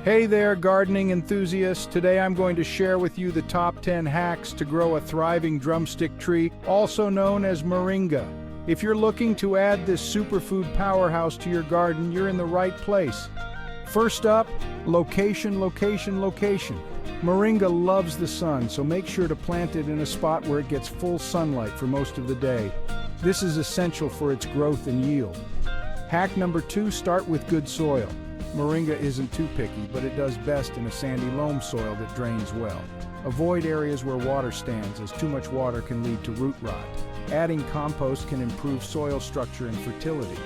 Hey there, gardening enthusiasts. Today I'm going to share with you the top 10 hacks to grow a thriving drumstick tree, also known as moringa. If you're looking to add this superfood powerhouse to your garden, you're in the right place. First up, location. Moringa loves the sun, so make sure to plant it in a spot where it gets full sunlight for most of the day. This is essential for its growth and yield. Hack number 2, start with good soil. Moringa isn't too picky, but it does best in a sandy loam soil that drains well. Avoid areas where water stands, as too much water can lead to root rot. Adding compost can improve soil structure and fertility.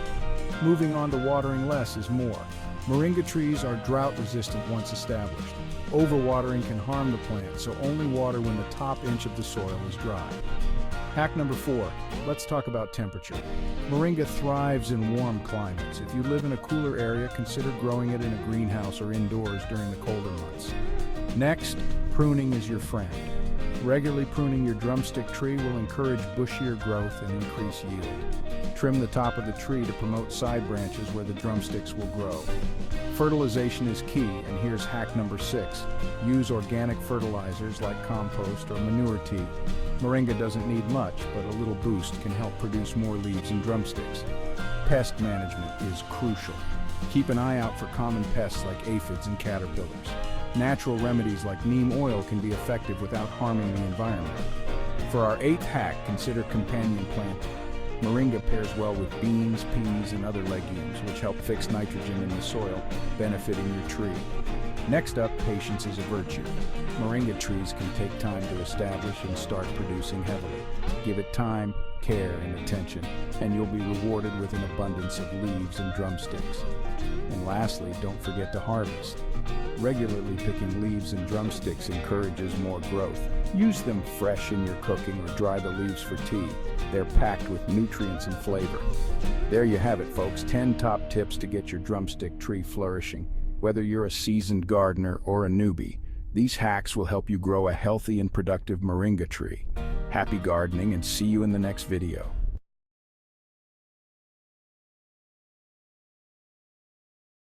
Moving on to watering less is more. Moringa trees are drought resistant once established. Overwatering can harm the plant, so only water when the top inch of the soil is dry. Hack number 4, let's talk about temperature. Moringa thrives in warm climates. If you live in a cooler area, consider growing it in a greenhouse or indoors during the colder months. Next, pruning is your friend. Regularly pruning your drumstick tree will encourage bushier growth and increase yield. Trim the top of the tree to promote side branches where the drumsticks will grow. Fertilization is key, and here's hack number 6. Use organic fertilizers like compost or manure tea. Moringa doesn't need much, but a little boost can help produce more leaves and drumsticks. Pest management is crucial. Keep an eye out for common pests like aphids and caterpillars. Natural remedies like neem oil can be effective without harming the environment. For our 8th hack, consider companion planting. Moringa pairs well with beans, peas, and other legumes, which help fix nitrogen in the soil, benefiting your tree. Next up, patience is a virtue. Moringa trees can take time to establish and start producing heavily. Give it time, care, and attention, and you'll be rewarded with an abundance of leaves and drumsticks. And lastly, don't forget to harvest. Regularly picking leaves and drumsticks encourages more growth. Use them fresh in your cooking or dry the leaves for tea. They're packed with nutrients and flavor. There you have it, folks. 10 top tips to get your drumstick tree flourishing. Whether you're a seasoned gardener or a newbie, these hacks will help you grow a healthy and productive moringa tree. Happy gardening, and see you in the next video.